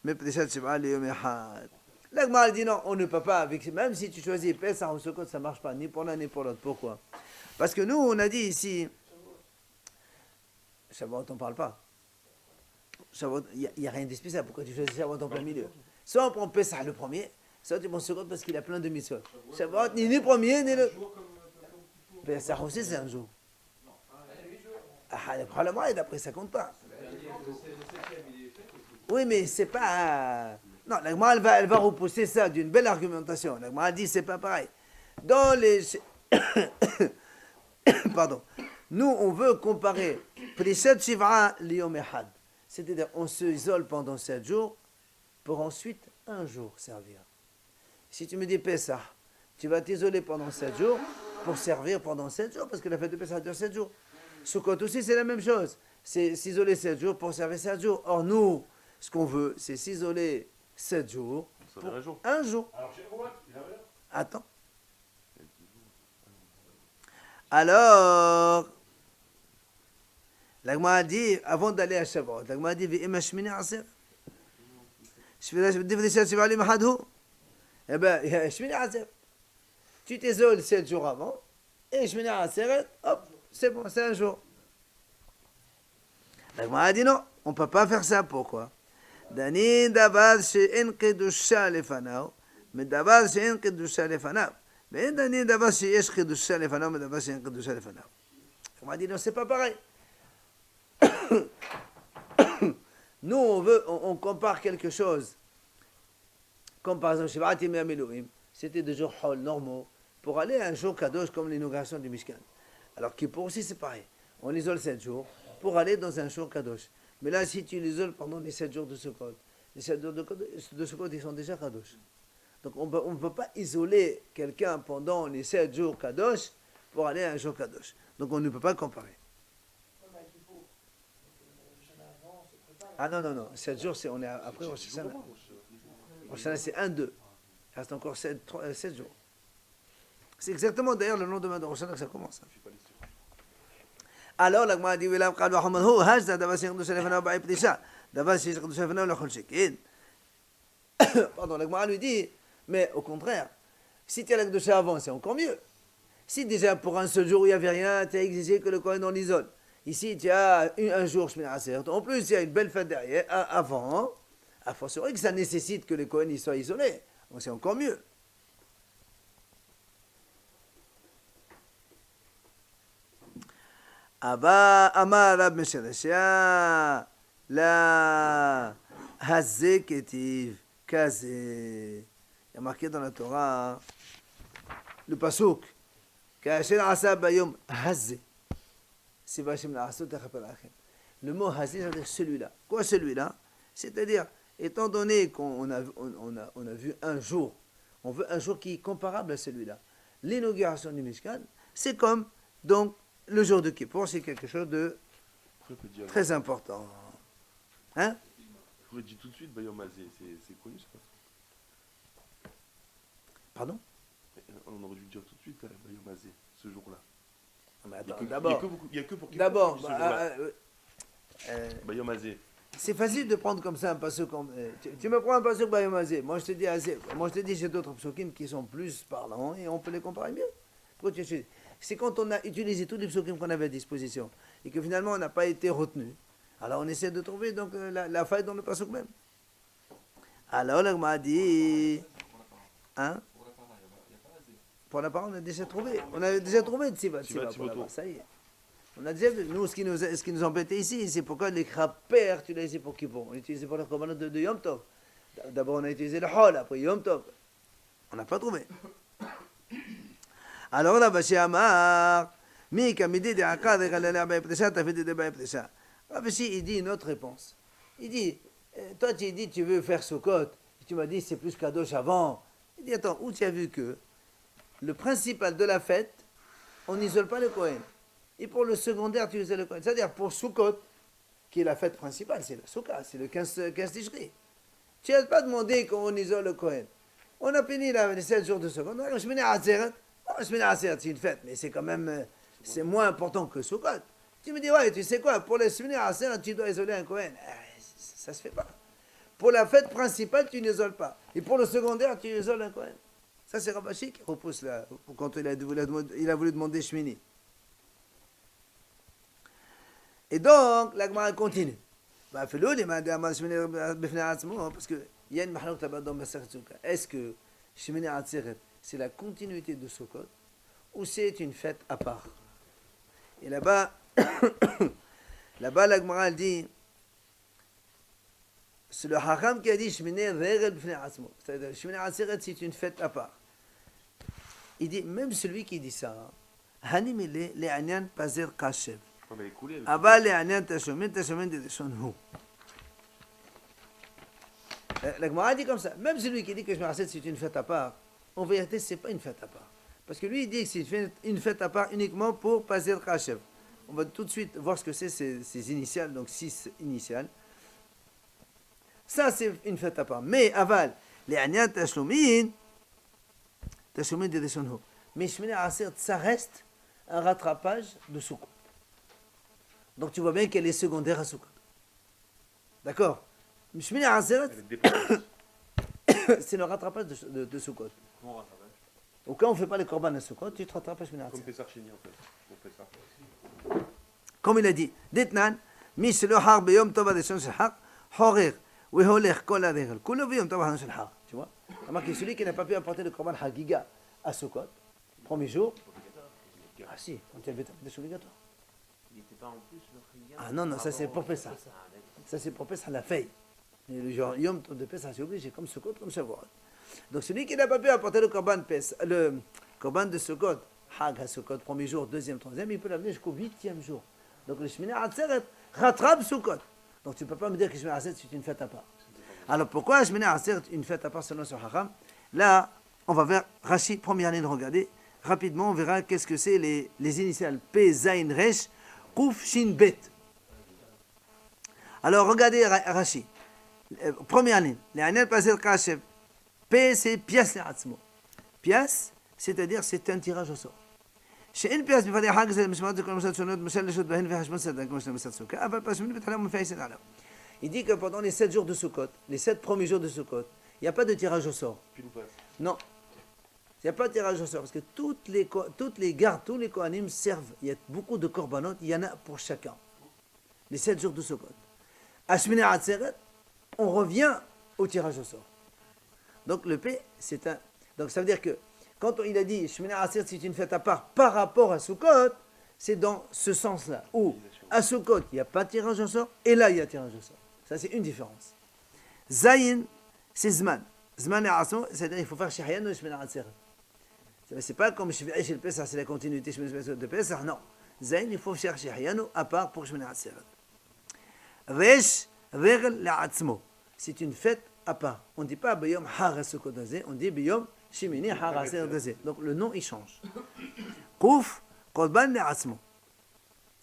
מפרישת שבעה ליום אחד. La Gemara dit non, on ne peut pas, avec, même si tu choisis Pessah ou Sukkot, ça ne marche pas, ni pour l'un ni pour l'autre. Pourquoi? Parce que nous, on a dit ici, Shavuot, on ne parle pas. Shavuot, il n'y a rien de spécial. Pourquoi tu choisis Shavuot en plein milieu? Soit on prend Pessah le premier, soit tu prends Sukkot parce qu'il a plein de mitzvot. Shavuot, ni le premier, ni le... Pessah aussi, c'est un jour. Ah, le problème, d'après ça compte pas. Oui, mais c'est pas... Non, la Gemara, elle va repousser ça d'une belle argumentation. La Gemara dit c'est pas pareil. Dans les... Pardon. Nous, on veut comparer Prishat Shiv'a Liyom Echad. C'est-à-dire, on se isole pendant 7 jours pour ensuite un jour servir. Si tu me dis Pessah, tu vas t'isoler pendant 7 jours pour servir pendant 7 jours, parce que la fête de Pessah dure 7 jours. Sukkot aussi, c'est la même chose. C'est s'isoler 7 jours pour servir 7 jours. Or, nous, ce qu'on veut, c'est s'isoler 7 jours Ça pour fait un jour. un jour. Alors, chez Romain, il a rien. Attends. Alors, la Gemara dit, avant d'aller à Shavuot, la Gemara dit, Ve'im hashmini aser. Eh bien, Shmini aser. Tu t'isoles 7 jours avant, et Shmini aser, hop, c'est bon, c'est un jour. La Gemara dit non, on ne peut pas faire ça. Pourquoi? דנין דבר שאין חידושה לפניו, מדבר שאין חידושה לפניו. ואין דנין דבר שיש חידושה לפניו, מדבר שאין חידושה לפניו. On m'a dit non, c'est pas pareil. Nous, on compare quelque chose. Comme par exemple, Shivat Yemei HaMiluim, c'était des jours hol normaux pour aller à un jour kadosh comme l'inauguration du Mishkan. Alors Kippour aussi, c'est pareil. On isole 7 jours pour aller dans un jour kadosh. Mais là, si tu l'isoles pendant les 7 jours de Sukkot, les 7 jours de Sukkot, ils sont déjà kadosh. Donc on ne peut pas isoler quelqu'un pendant les 7 jours kadosh pour aller à un jour kadosh. Donc on ne peut pas comparer. Ah non, 7 jours, on est après Rosh Hashanah. Rosh Hashanah, c'est 1-2. Il reste encore 7 jours. C'est exactement d'ailleurs le lendemain de Rosh Hashanah que ça commence. Alors, la Gemara dit, pardon, la Gemara lui dit, mais au contraire, si tu as la Kedusha avant, c'est encore mieux. Si déjà pour un seul jour il n'y avait rien, tu as exigé que le Kohen on l'isole. Ici, tu as un jour Shmini Atzeret. En plus, il y a une belle fête derrière, avant. À fortiori que ça nécessite que le Kohen il soit isolé. Donc c'est encore mieux. Aba Amar Rab Meshereshia la Hazé Ketiv Kazé. Il y a marqué dans la Torah le pasuk Kasher Asa Bayom Hazé. Le mot Hazé, c'est-à-dire celui-là. Quoi celui-là? C'est-à-dire, étant donné qu'on a vu un jour, on veut un jour qui est comparable à celui-là. L'inauguration du Mishkan, c'est comme donc le jour de Kippour, c'est quelque chose de très important. Hein? Je vous l'ai dit tout de suite, Bayom Hazé, c'est connu ça. Pardon? On aurait dû dire tout de suite, Bayom Hazé, ce jour-là. Mais attends, Il d'abord, n'y a que pour Kippour. d'abord, ce jour-là. Bayom Hazé. c'est facile de prendre comme ça un pasuk. Tu me prends un pasuk Bayom Hazé. Moi je te dis Hazé. Moi je te dis j'ai d'autres psukim qui sont plus parlants et on peut les comparer mieux. Pourquoi tu sais? C'est quand on a utilisé tous les psukim qu'on avait à disposition et que finalement on n'a pas été retenu. Alors on essaie de trouver donc la faille dans le pasuk même. Alors là m'a dit, hein? Pour la parole, on a déjà trouvé. On a déjà trouvé Tziva pour la parole. Ça y est. On a déjà vu. Nous, ce qui nous embêtait ici, c'est pourquoi les craper, tu l'as utilisé pour Kippour. On l'a utilisé pour la commande de Yom Tov. D'abord, on a utilisé le Hol, après Yom Tov. On n'a pas trouvé. Alors là, Bashi Amar, Mika midi de Akkad et Galilea Baïptesha, t'as fait des Baïptesha. Bashi, il dit une autre réponse. Il dit, toi, tu dis, tu veux faire Sukkot. Et tu m'as dit, c'est plus Kadosh avant. Il dit, attends, où tu as vu que le principal de la fête, on n'isole pas le Kohen. Et pour le secondaire, tu isole le Kohen. C'est-à-dire pour Sukkot, qui est la fête principale, c'est la Soukha, c'est le 15 Tishri. Tu n'as pas demandé qu'on isole le Kohen. On a fini là, les 7 jours de Sukkot. On a Shmini Atzeret. Bon, Shmini Atzeret, c'est une fête, mais c'est quand même c'est moins important que Sukkot. Tu me dis, ouais, tu sais quoi, pour les Shmini Atzeret, tu dois isoler un Kohen. Ça se fait pas. Pour la fête principale, tu n'isoles pas. Et pour le secondaire, tu isoles un Kohen. Ça, c'est Rabashi qui repousse là, quand il a voulu demander Shmini. Et donc, la Gemara continue. Parce qu'il y a une mahlouk là-bas dans Masechet Souka. Est-ce que Shemini Atzeret, c'est la continuité de Sukkot ou c'est une fête à part? Et là-bas, la Gemara elle dit, c'est le Hacham qui a dit Shemini Regel B'fnei Atzmo. C'est-à-dire, Shemini Atzeret, c'est une fête à part. Il dit, même celui qui dit ça, Hanim ele le'anyan pazer kashev. Ouais, mais elle est coulée. Aba le'anyan tashomin de shonhu. La Gemara dit comme ça, même celui qui dit que Shemini Atzeret c'est une fête à part, en vérité c'est pas une fête à part. Parce que lui il dit que c'est une fête à part uniquement pour Pazer Kashev. On va tout de suite voir ce que c'est ces initiales, donc 6 initiales. Ça c'est une fête à part. Mais aval, les Anyan Tashlomin de Deshonho. Mais Shemini Atzeret, ça reste un rattrapage de Sukkot. Donc tu vois bien qu'elle est secondaire à Sukkot. D'accord? Shemini Atzeret, c'est le rattrapage de Sukkot. Comment rattrapage? Ou quand on ne fait pas les korban à Sukkot, tu te rattrapes à Shemini Comme Atzeret. Pessar Chini en fait. On fait ça. Comme il a dit, Ditnan, mi shelo har beyom tov adeshon shel haq, horer, weholech kol adechel, kulo beyom tov adeshon shel haq. Tu vois? Remarquez, celui qui n'a pas pu apporter le korban hagiga à Sukkot, premier jour, ah si, quand il y a le Beth obligatoire. Il n'était pas en plus le Khiyam. Ah non, non, ça c'est pour Pessah. Ça c'est pour Pessah la veille. Mais le jour Yom Tov de Pessah, c'est obligé, comme Sukkot, comme Shavuot. Donc celui qui n'a pas pu apporter le korban de Sukkot, Hag à Sukkot, premier jour, deuxième, troisième, il peut l'amener jusqu'au 8e jour. Donc le Shemini Atzeret rattrape Sukkot. Donc tu ne peux pas me dire que Shemini Atzeret c'est une fête à part. Alors pourquoi Shemini Atzeret une fête à part selon ce Hacham? Là, on va vers Rashi, première ligne, regardez. Rapidement, on verra qu'est-ce que c'est les initiales P, Zayin, Resh, Kouf, Shin, Bet. Alors regardez Rashi. Première ligne. Les Anel Pazer Kashev. P, c'est pièce Atzmo. Pièce, c'est-à-dire c'est un tirage au sort. שאין פיאס בפני חג זה משמעות כל משל שונות משל לשון בהן וחשבון סדר כמו שאתה סוכה אבל פרשמין בתחילה ומפייסן עליו. Il dit que pendant les 7 jours de Sukkot, les 7 premiers jours de Sukkot, il n'y a pas de tirage au sort. Pile ou face. Non. Il n'y a pas de tirage au sort parce que toutes les gardes, tous les Kohanim servent. Il y a beaucoup de korbanot, il y en a pour chacun. Les 7 jours de Sukkot. À Shemini Atzeret, on revient au tirage au sort. Donc le P, c'est un. Donc ça veut dire que quand il a dit Shemini Atzeret c'est une fête à part par rapport à Sukkot, c'est dans ce sens-là. Où à Sukkot, il n'y a pas de tirage au sort et là il y a tirage au sort. Ça c'est une différence. Zayin, c'est Zman. Zman et Atzmo, c'est-à-dire il faut faire Shehayanu et Shemini Atzeret. C'est pas comme Shvi'i chez le Pessah, c'est la continuité de Pessah, non. Zayin, il faut faire Shehayanu à part pour Shemini Atzeret. Resh, Regel, la Atzmo. C'est une fête à part. On ne dit pas Beyom Har Sukkot Dazé, on dit Beyom Shemini Har Atzeret Dazé. Donc le nom il change. Kouf, Korban le Atzmo.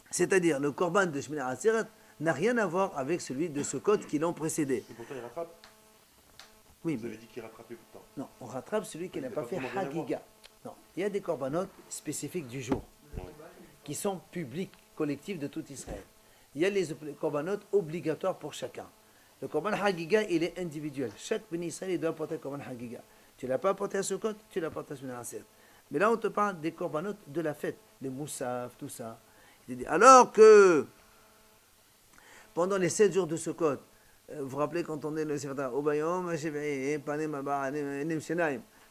C'est-à-dire le Korban de Shemini Atzeret n'a rien à voir avec celui de Sukkot qui l'ont précédé. Et pourtant il rattrape. Oui, Vous avez dit qu'il rattrapait pourtant. non, on rattrape celui qui n'a pas fait forcément rien à voir. Hagiga. Non, il y a des Korbanot spécifiques du jour qui sont publics, collectifs de tout Israël. Il y a les Korbanot obligatoires pour chacun. Le Korban Hagiga, il est individuel. Chaque béni Israël il doit apporter le Korban Hagiga. Tu ne l'as pas apporté à Sukkot, tu l'as apporté à Shemini Atzeret. Mais là, on te parle des Korbanot de la fête, les Moussaf, tout ça. Il dit, alors que pendant les 7 jours de Sukkot, vous vous rappelez quand on est le Sefer Obayom,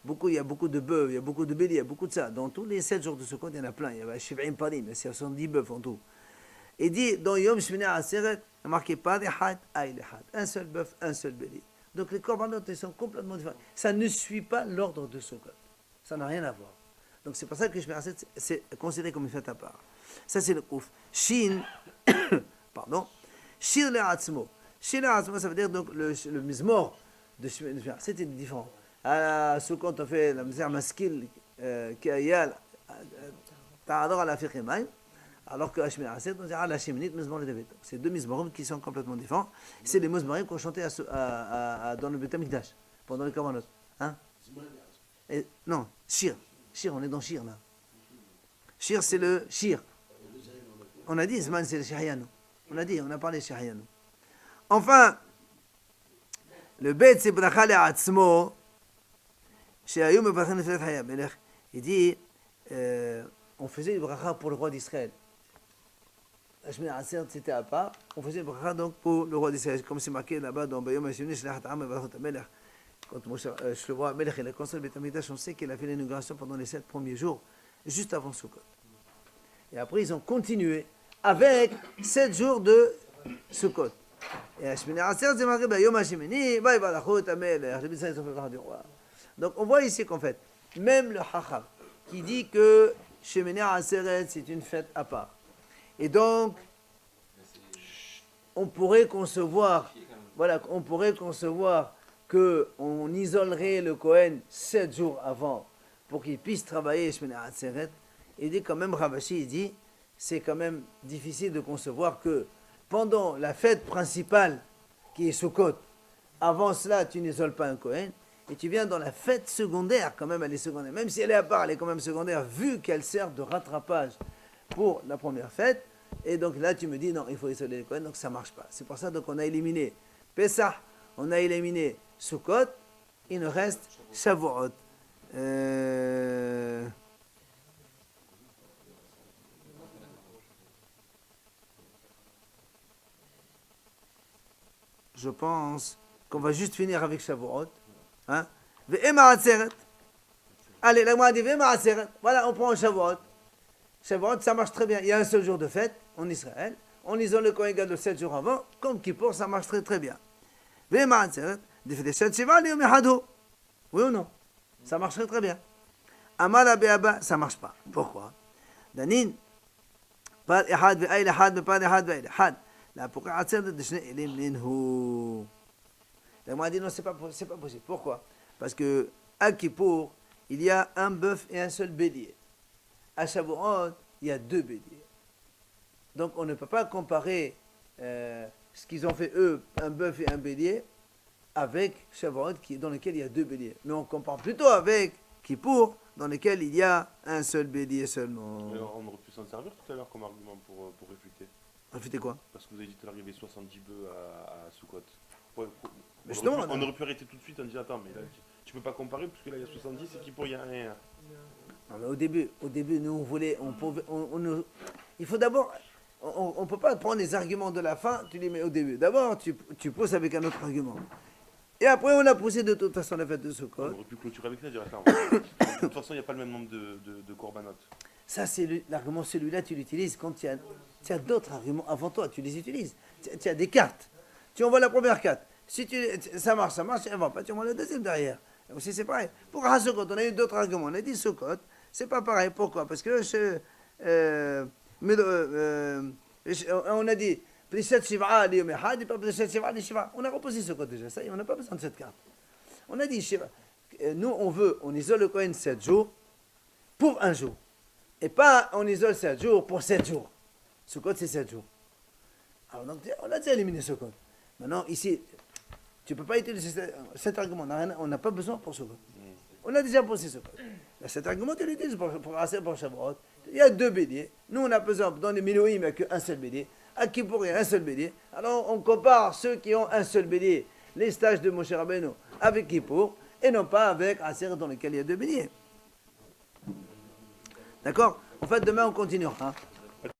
beaucoup, il y a beaucoup de bœufs, il y a beaucoup de béliers, il y a beaucoup de ça. Dans tous les 7 jours de Sukkot, il y en a plein. Il y a Shiv'im Panim, il y a 70 bœufs en tout. Il dit, dans Yom Shemini Atzeret, il n'y a marqué pas de had, aïe le had. Un seul bœuf, un seul bélier. Donc les corbanotes, ils sont complètement différents. Ça ne suit pas l'ordre de Sukkot. Ça n'a rien à voir. Donc c'est pour ça que Shemini Atzeret, c'est considéré comme une fête à part. Ça c'est le kouf. Shin, pardon, Shir le Atzmo. Shir le Atzmo, ça veut dire donc le mizmor de Shemini Atzeret. C'était différent. À Sukkot, on fait la misère maskil, qui a ta'ador à la fiqimaïm. Alors que à Shemini Atzeret, on dira la Sheminit, Mizmor et David. C'est deux Mizmorim qui sont complètement différents. C'est les Mizmorim qu'on chantait dans le Beth Amikdash, pendant les Korbanot. Hein? Non, Shir. Shir, on est dans Shir là. Shir, c'est le Shir. On a dit Zman, c'est le Shahayanu. On a parlé de Shahayanu. Enfin, le Bet, c'est Bracha le'atzmo. She'ayou mebrachin nefelet Haya Melech. Il dit, on faisait une bracha pour le roi d'Israël. Hashmina Atzeret, c'était à part. On faisait une bracha donc pour le roi d'Israël. Comme c'est marqué là-bas dans Bayom HaShemini, Shlachat Ha'am Mevarachot HaMelech. Quand Shlomo HaMelech il a construit le Beit HaMikdash, on sait qu'il a fait l'inauguration pendant les 7 premiers jours, juste avant Sukkot. Et après, ils ont continué avec 7 jours de Sukkot. Et Hashmina Atzeret, c'est marqué Bayom HaShemini, Mevarachot HaMelech. Les Israéliens ont fait la bracha du roi. Donc on voit ici qu'en fait, même le Chacham qui dit que Shemini Atzeret c'est une fête à part. Et donc, on pourrait concevoir, qu'on isolerait le Kohen 7 jours avant pour qu'il puisse travailler Shemini Atzeret. Il dit quand même, Ravashi, il dit, c'est quand même difficile de concevoir que pendant la fête principale qui est Sukkot, avant cela, tu n'isoles pas un Kohen. Et tu viens dans la fête secondaire, quand même elle est secondaire, même si elle est à part, elle est quand même secondaire, vu qu'elle sert de rattrapage pour la première fête. Et donc là, tu me dis, non, il faut isoler les Kohen, donc ça ne marche pas. C'est pour ça qu'on a éliminé Pessah, on a éliminé Sukkot, il nous reste Shavuot. Je pense qu'on va juste finir avec Shavuot. Hein? Allez, la moitié dit voilà, on prend Shavuot. Shavuot, ça marche très bien. Il y a un seul jour de fête en Israël. On isole le Kohen Gadol 7 jours avant. Comme Kippour, ça marche très très bien. Oui ou non? Ça marche très très bien. Amala Beaba, ça marche pas. Pourquoi? Danin, Pad Ehad ve'ayl Ehad ve'pad Ehad ve'ayl Ehad. La pourquoi Atzeret de Shne Elim Minhu. La moitié dit non, c'est pas possible. Pourquoi? Parce que à Kippour, il y a un bœuf et un seul bélier. À Shavuot, il y a 2 béliers. Donc on ne peut pas comparer ce qu'ils ont fait eux, un bœuf et un bélier, avec Shavuot dans lequel il y a 2 béliers. Mais on compare plutôt avec Kippour, dans lequel il y a un seul bélier seulement. Alors, on aurait pu s'en servir tout à l'heure comme argument pour réfuter. Réfuter quoi? Parce que vous avez dit tout à l'heure qu'il y avait 70 bœufs à Sukkot. Mais justement, on aurait pu arrêter tout de suite en disant attends, mais là tu peux pas comparer parce que là il y a 70 et qu'il y a rien. Non, mais au début, nous on voulait, il faut d'abord, on peut pas prendre les arguments de la fin, tu les mets au début. D'abord, tu pousses avec un autre argument. Et après, on a poussé de toute façon la fête de Sukkot. On aurait pu clôturer avec ça, dire attends, de toute façon il n'y a pas le même nombre de korbanot. Ça, c'est l'argument, celui-là, tu l'utilises quand tu as d'autres arguments avant toi, tu les utilises. Tu as des cartes. Tu envoies la première carte. Si ça marche, elle ne va pas, tu envoies la deuxième derrière. Et aussi, c'est pareil. Pour Sukkot, on a eu d'autres arguments. On a dit Sukkot, c'est pas pareil. Pourquoi? Parce que on a dit on a reposé Sukkot déjà. Ça y est, on n'a pas besoin de cette carte. On a dit nous, on isole le Kohen 7 jours pour un jour. Et pas on isole 7 jours pour 7 jours. Sukkot, c'est 7 jours. Alors, donc, on a déjà éliminé Sukkot. Maintenant, ici, tu ne peux pas utiliser cet argument. On n'a pas besoin pour Sukkot. On a déjà posé Sukkot. Cet argument, tu l'utilises pour Shavuot. Il y a 2 béliers. Nous, on a besoin, dans les Miloïm, il n'y a qu'un seul bélier. À Kippour, il y a un seul bélier. Alors, on compare ceux qui ont un seul bélier, les stages de Moshe Rabbeinu, avec Kippour, et non pas avec Aser dans lequel il y a 2 béliers. D'accord? En fait, demain, on continuera. Hein.